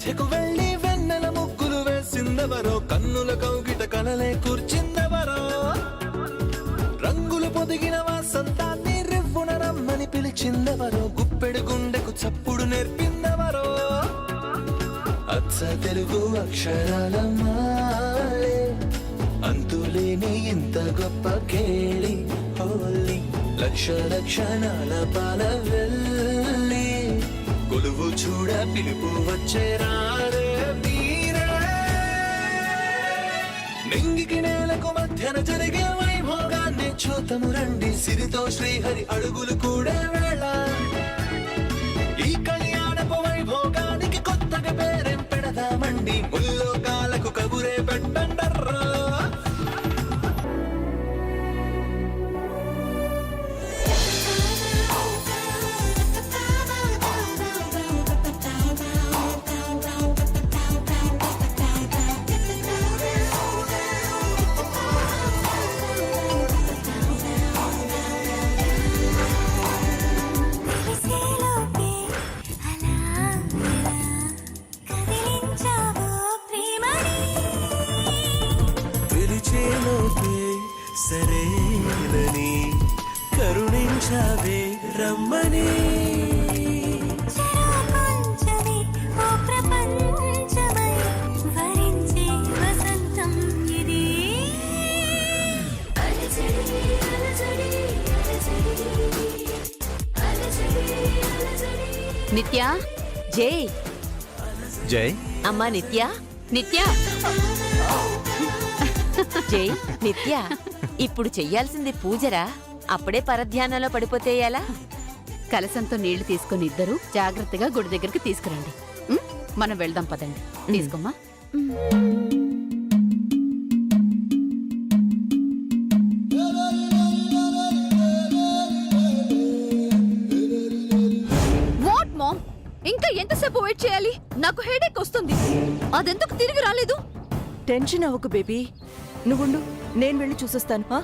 మధ్యకు వెళ్ళి వెన్నెల ముగ్గులు వేసిందెవరో, కన్నుల కౌగిట కలలే కూర్చిందెవరో, రంగులు పొదిగిన వాసంతాన్ని రివ్వున రమ్మని పిలిచిందెవరో, గుప్పెడు గుండెకు చప్పుడు నేర్పిందెవరో, అచ్చ తెలుగు అక్షరాల మాలే అంతులేని ఇంత గొప్ప కేళి హోలీ, లక్ష లక్షణాల పాల వెళ్ళి కొలువు చూడ పిలుపు వచ్చేరారే మీరే. నింగికి నేలకు మధ్యన జరిగే వైభోగాన్ని చూతము రండి, సిరితో శ్రీహరి అడుగులు కూడా వేళ. ఈ కళ్యాణపు వైభోగానికి కొత్తగా పేరేం పెడదామండి, ముల్లోకాలకు కబురే పెట్టండర్రా. సరేనని కరుణించావే రమ్మని, నిత్య జై జై అమ్మా, నిత్య నిత్య జై నిత్య, ఇప్పుడు చెయ్యాల్సింది పూజరా, అప్పుడే పరధ్యానంలో పడిపోతే ఎలా? కలసంతో నీళ్లు తీసుకుని ఇద్దరు జాగ్రత్తగా గుడి దగ్గరికి తీసుకురండి. మనం వెళ్దాం పదండి. తీసుకోమ్మా. వాట్ మామ్, ఇంకా ఎంతసేపు వెయిట్ చేయాలి? నాకు హెడేక్ వస్తుంది. అదెందుకు తిరిగి రాలేదు? టెన్షన్ అవ్వకు బేబీ, నువ్వుండు, నేను వెళ్ళి చూసొస్తాను.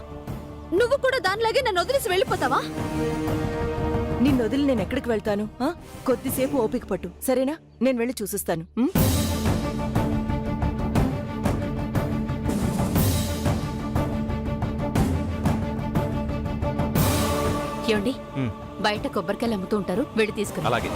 నువ్వు కూడా దానిలాగే నన్ను వదిలేసి వెళ్ళిపోతావా? నిన్ను వదిలి నేను ఎక్కడికి వెళ్తాను? కొద్దిసేపు ఓపిక పట్టు, సరేనా? నేను వెళ్ళి చూసొస్తాను. ఏమండి, బయట కొబ్బరికాయలు అమ్ముతూ ఉంటారు, వెళ్ళి తీసుకురా. అలాగే.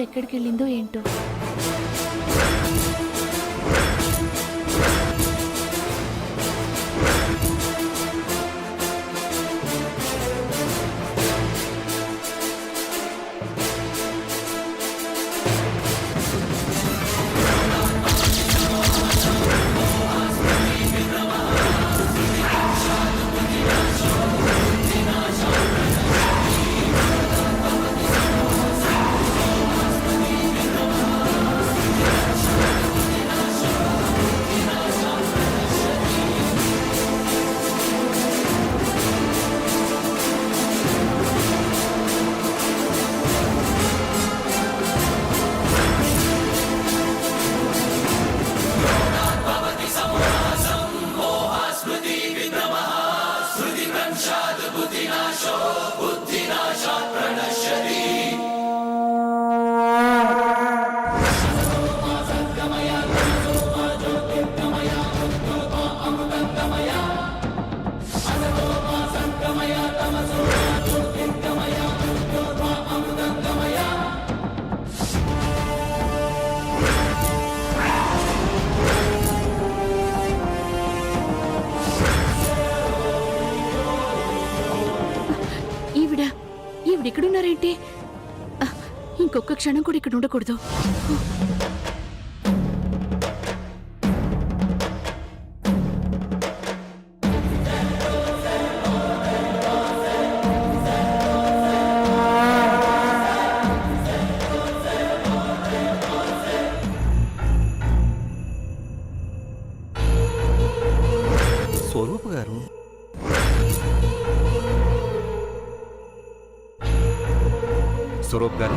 ఎక్కడికి వెళ్ళిందో ఏంటో. ఇక్కడున్నారేంటి? ఇంకొక క్షణం కూడా ఇక్కడ ఉండకూడదు. స్వరూప్ గారు,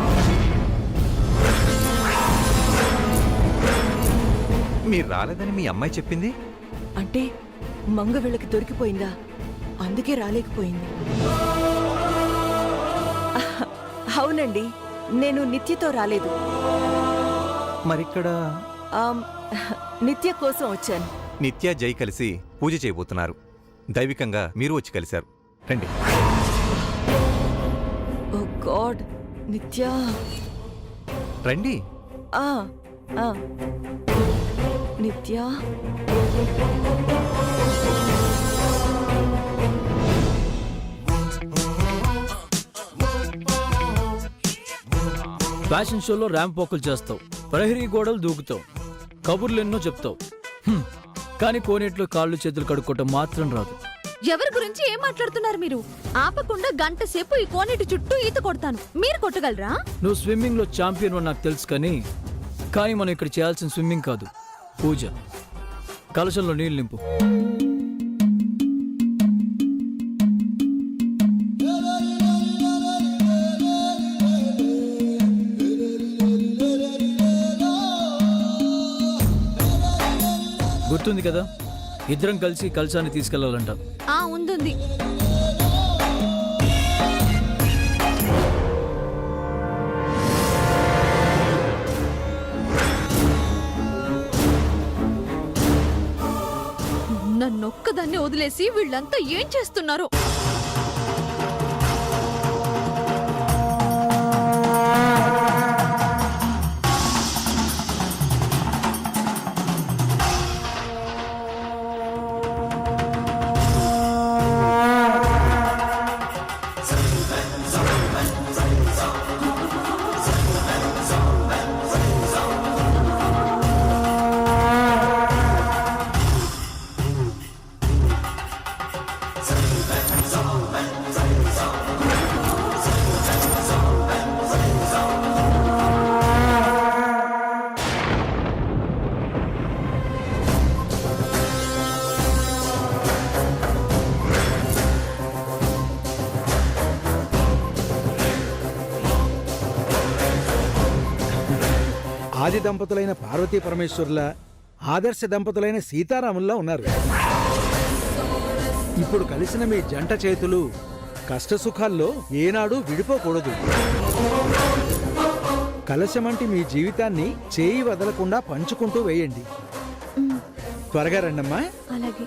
మీరు రాలేదని మీ అమ్మాయి చెప్పింది. అంటే మంగ వీళ్ళకి దొరికిపోయిందా? అందుకే రాలేకపోయింది. అవునండి, నేను నిత్యతో రాలేదు. మరిక్కడ ఆమ్, నిత్య కోసం వచ్చాను. నిత్య, జై కలిసి పూజ చేయబోతున్నారు. దైవికంగా మీరు వచ్చి కలిశారు. రండి. ఓ గాడ్, నిత్య. రండి. ఆ, ఆ. నిత్య, ఫ్యాషన్ షోలో ర్యాంప్ వాకులు చేస్తావు, ప్రహరీ గోడలు దూకుతావు, కబుర్లు ఎన్నో చెప్తావు. కానీ కోనేట్లో కాళ్ళు చేతులు కడుక్కోవటం మాత్రం రాదు. ఎవరి గురించి ఏం మాట్లాడుతున్నారు మీరు? ఆపకుండా గంట సేపు ఈ కోనేటి చుట్టూ ఈత కొడతాను, మీరు కొట్టగలరా? నువ్వు స్విమ్మింగ్ లో ఛాంపియన్ అని నాకు తెలుసు, కానీ మనం ఇక్కడ చేయాల్సిన స్విమ్మింగ్ కాదు, పూజ. కలశంలో నీళ్ళు నింపు. గుర్తుంది కదా, ఇద్దరం కలిసి కలశాన్ని తీసుకెళ్లాలంట. ఉంది. నన్నొక్కదాన్ని వదిలేసి వీళ్ళంతా ఏం చేస్తున్నారు? ఆది దంపతులైన పార్వతీ పరమేశ్వరుల, ఆదర్శ దంపతులైన సీతారాముల్లా ఉన్నారు. ఇప్పుడు కలిసిన మీ జంట చేతులు కష్టసుఖాల్లో ఏనాడు విడిపోకూడదు. కలశమంటి మీ జీవితాన్ని చేయి వదలకుండా పంచుకుంటూ వేయండి. త్వరగా రండమ్మా. అలాగే.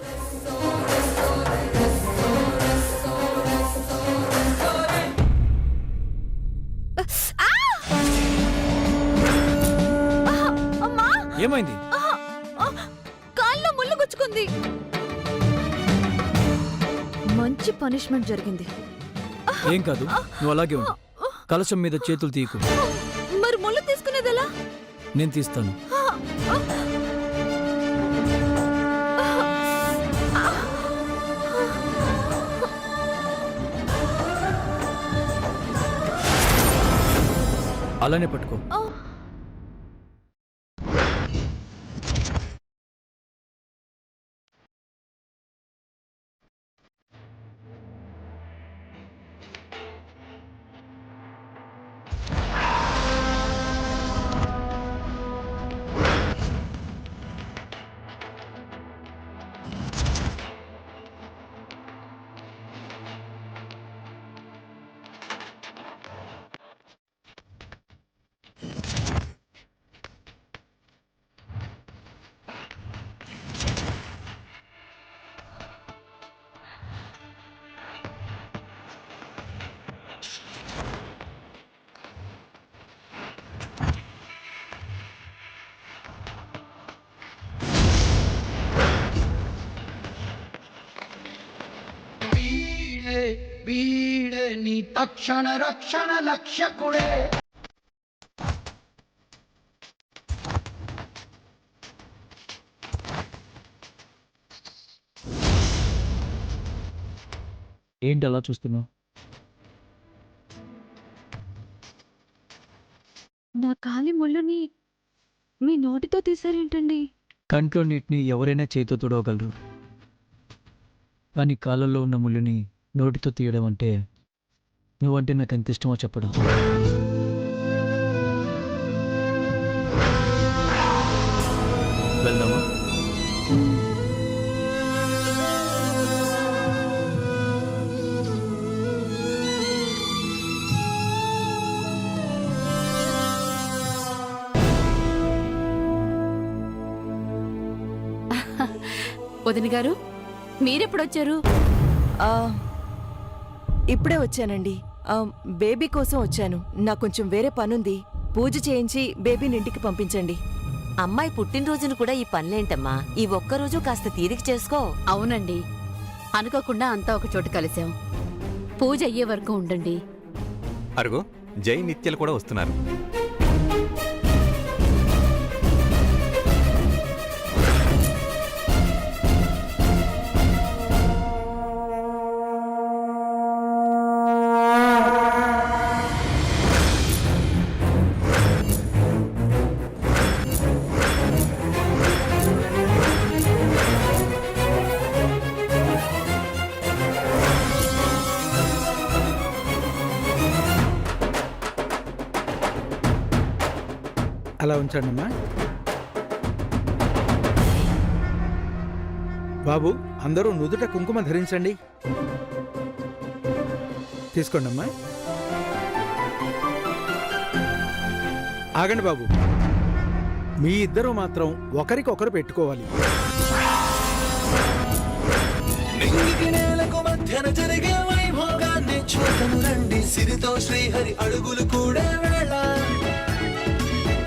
ఏమైంది? కాల్లో ముళ్ళు గుచ్చుకుంది. మంచి పనిష్మెంట్ జరిగింది. ఏం కాదు, నువ్వు అలాగే ఉండు. కలశం మీద చేతులు తీయకు. మరి ముళ్ళు తీసుకునేది ఎలా? నేను తీస్తాను. అలానే పట్టుకో. వీడే నీ తక్షణ రక్షణ లక్ష్యకుడే. ఏంటి అలా చూస్తున్నావు? నా కాలి ముళ్ళుని మీ నోటితో తీసారేంటండి? కంట్లో నీటిని ఎవరైనా చేతితో తుడవగలరు, కానీ కాళ్ళల్లో ఉన్న ముళ్ళుని నోటితో తీయడం అంటే నువ్వంటే నాకు ఎంత ఇష్టమో చెప్పడం. వెళ్దామా? వదిన గారు మీరెప్పుడొచ్చారు? ఆ, ఇప్పుడే వచ్చానండి. బేబీ కోసం వచ్చాను. నాకు కొంచెం వేరే పనుంది. పూజ చేయించి బేబీని ఇంటికి పంపించండి. అమ్మాయి పుట్టినరోజును కూడా ఈ పనులేంటమ్మా? ఈ ఒక్కరోజు కాస్త తీరిక చేసుకో. అవునండి, అనుకోకుండా అంతా ఒక చోట కలిసాం. పూజ అయ్యే వరకు ఉండండి. అరుగో జై నిత్యలు కూడా వస్తున్నారు. అలా ఉంచండి అమ్మా. బాబు, అందరూ నుదుట కుంకుమ ధరించండి. తీసుకోండి అమ్మా. ఆగండి బాబు, మీ ఇద్దరు మాత్రం ఒకరికొకరు పెట్టుకోవాలి. నింగికి నేలకు మధ్యన జరిగే వైభోగాన్ని చూడము రండి. సిరితో శ్రీహరి అడుగులు కూడా వేళ.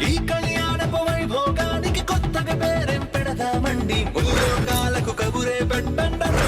ఈ కళ్యాణపు వైభోగానికి కొత్తగా పేరేం పెడదామండి. ముల్లోకాలకు కబురే పెట్టండరా.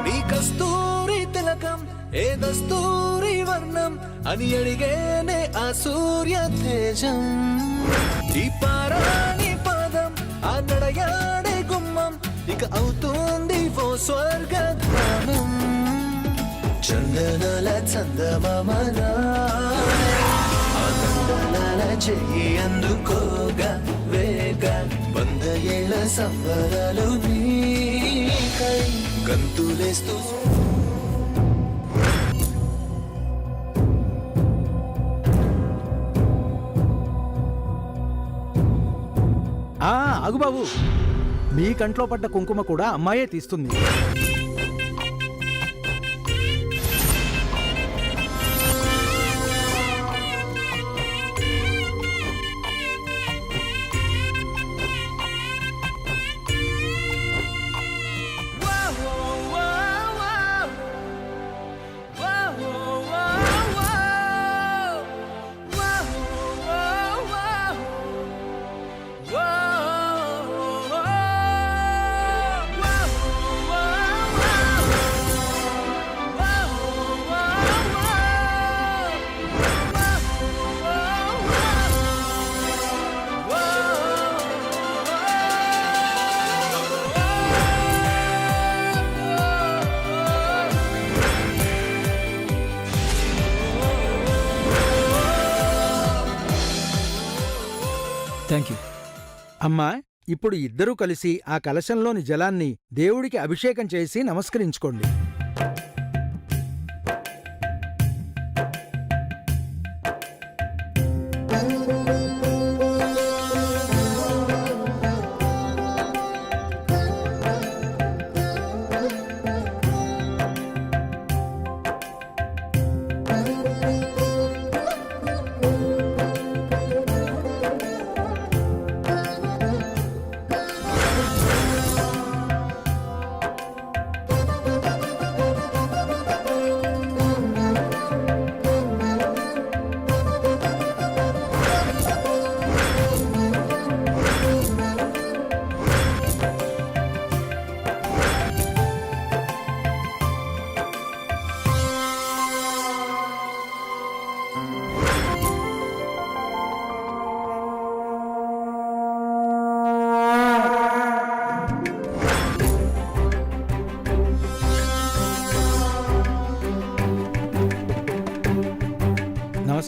నీ కస్తూరి తిలకం ఏ దస్తూరి వర్ణం అని అడిగేనే ఆ సూర్య తేజం. ఈ పారాణి పాదం ఆ నడయాడే గుమ్మం ఇక అవుతుంది ఓ స్వర్గధామం. చందనాల చందమామనా ఆనందనాల చెయ్యి అందుకోగా వేగ. 100 ఏళ్ల సంబరాలు నీకై గంతులేస్తూ ఆగు బాబు, మీ కంట్లో పడ్డ కుంకుమ కూడా అమ్మాయే తీస్తుంది. Thank you. అమ్మా, ఇప్పుడు ఇద్దరూ కలిసి ఆ కలశంలోని జలాన్ని దేవుడికి అభిషేకం చేసి నమస్కరించుకోండి.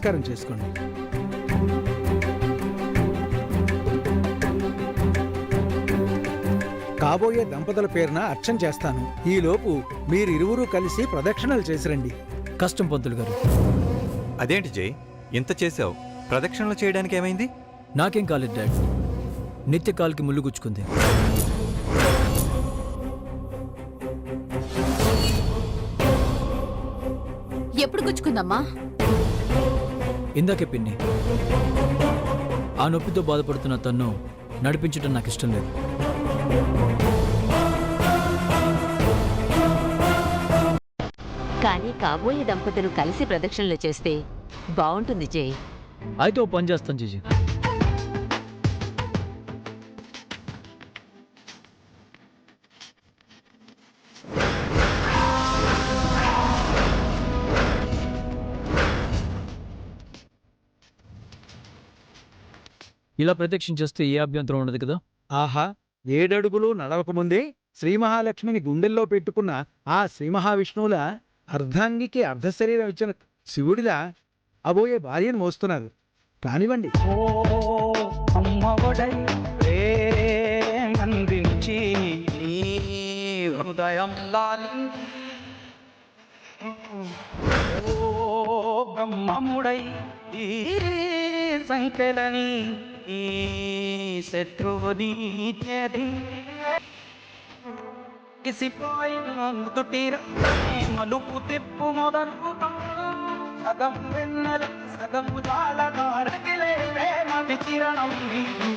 నమస్కారం చేసుకోండి. కాబోయే దంపతుల పేరున అర్చన చేస్తాను. ఈలోపు మీరిరువురూ కలిసి ప్రదక్షిణలు చేసిరండి. కష్టం పంతులు గారు. అదేంటి జై, ఇంత చేసావు, ప్రదక్షిణలు చేయడానికి ఏమైంది? నాకేం కాలేదు డాడ్. నిత్య కాలికి ముళ్ళు గుచ్చుకుంది. ఎప్పుడు గుచ్చుకుందమ్మా? ఇందాకే పిన్ని. ఆ నొప్పితో బాధపడుతున్న తన్ను నడిపించడం నాకు ఇష్టం లేదు. కానీ కాబోయే దంపతులు కలిసి ప్రదక్షిణలు చేస్తే బావుంటుంది జై. అయితే ఓ పని చేస్తాను జీజీ. ఇలా ప్రదక్షిణ చేస్తే ఏ అభ్యంతరం ఉండదు కదా? ఆహా, 7 అడుగులు నడవకముందే శ్రీ మహాలక్ష్మిని గుండెల్లో పెట్టుకున్న ఆ శ్రీ మహావిష్ణువుల అర్ధాంగికి అర్ధశరీరం ఇచ్చిన శివుడిలా అబోయే భార్యను మోస్తున్నారు. కానివ్వండి. అమ్మఒడై ప్రేమందించి నీ హృదయం లాలించి ఓ బ్రహ్మముడై ఈ సంఖ్యలని ఈ శత్రువుని చేది కిసిపోయిన తుటిర మలుపు తిప్పు మొదలు సగం వెన్నెల సగం జాలగా రగిలే ప్రేమ వికిరణం నీవు.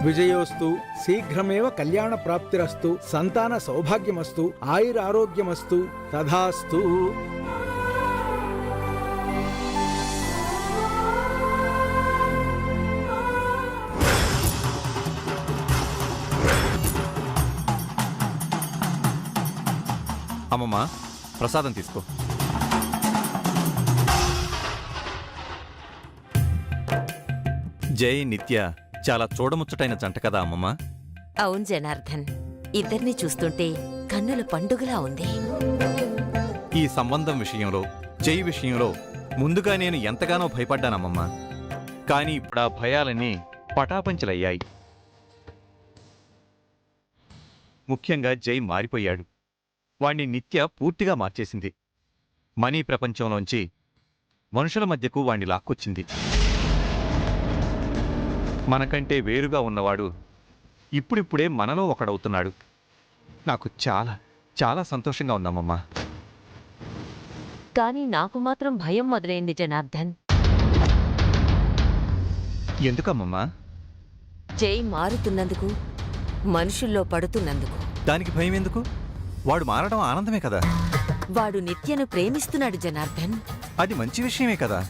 విజయోస్తు, శీఘ్రమేవ కళ్యాణ ప్రాప్తిరస్తు, సంతాన సౌభాగ్యమస్తు, ఆయురారోగ్యమస్తు, తథాస్తు. అమ్మమ్మ, ప్రసాదం తీసుకో. జై, నిత్య చాలా చూడముచ్చటైన జంట కదా అమ్మమ్మ? అవును జనార్దన్, ఇద్దరిని చూస్తుంటే కన్నుల పండుగలా ఉంది. ఈ సంబంధం విషయంలో, జై విషయంలో ముందుగా నేను ఎంతగానో భయపడ్డానమ్మమ్మ. కానీ ఇప్పుడు ఆ భయాలన్నీ పటాపంచలయ్యాయి. ముఖ్యంగా జై మారిపోయాడు. వాణ్ణి నిత్య పూర్తిగా మార్చేసింది. మనీ ప్రపంచంలోంచి మనుషుల మధ్యకు వాణ్ణి లాక్కొచ్చింది. మనకంటే వేరుగా ఉన్నవాడు ఇప్పుడిప్పుడే మనలో ఒకడవుతున్నాడు. నాకు చాలా చాలా సంతోషంగా ఉందమ్మమ్మా. కానీ నాకు మాత్రం భయం మొదలైంది జనార్దన్. ఎందుకమ్మమ్మా? జై మారుతున్నందుకు, మనుషుల్లో పడుతున్నందుకు. దానికి భయం ఎందుకు? వాడు మారడం ఆనందమే కదా. వాడు నిత్యను ప్రేమిస్తున్నాడు జనార్దన్. అది మంచి విషయమే కదా.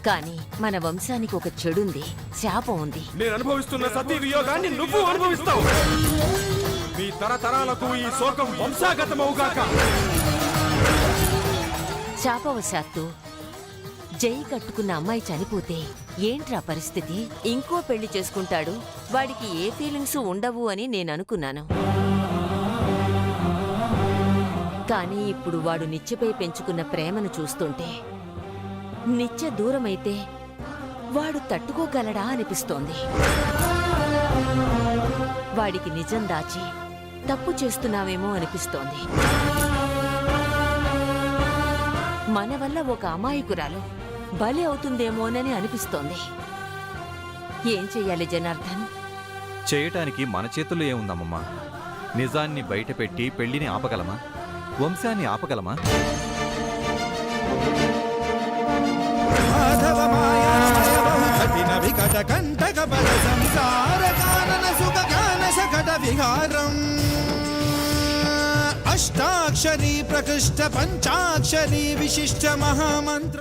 కానీ మన వంశానికి ఒక చెడుంది, శాపం ఉంది. నేను అనుభవిస్తున్న సతీ వియోగాన్ని నువ్వు అనుభవిస్తావు. మీ తరతరాలకు ఈ శోకం వంశాగతమవుగాక. శాపవశాత్తు జై కట్టుకున్న అమ్మాయి చనిపోతే ఏంట్రా పరిస్థితి? ఇంకో పెళ్లి చేసుకుంటాడు, వాడికి ఏ ఫీలింగ్స్ ఉండవు అని నేననుకున్నాను. కానీ ఇప్పుడు వాడు నిత్యపై పెంచుకున్న ప్రేమను చూస్తుంటే, నిత్య దూరమైతే వాడు తట్టుకోగలడా అనిపిస్తోంది. వాడికి నిజం దాచి తప్పు చేస్తున్నావేమో అనిపిస్తోంది. మన వల్ల ఒక అమాయకురాలు బలి అవుతుందేమోనని అనిపిస్తోంది. ఏం చెయ్యాలి జనార్దన్? చేయటానికి మన చేతుల్లో ఏముందమ్మమ్మా? నిజాన్ని బయటపెట్టి పెళ్లిని ఆపగలమా? వంశాన్ని ఆపగలమా? వికట కంటక పద సంసార కానన సుఖ గాన సకట విహారం అష్టాక్షరీ ప్రకృష్ట పంచాక్షరీ విశిష్ట మహామంత్ర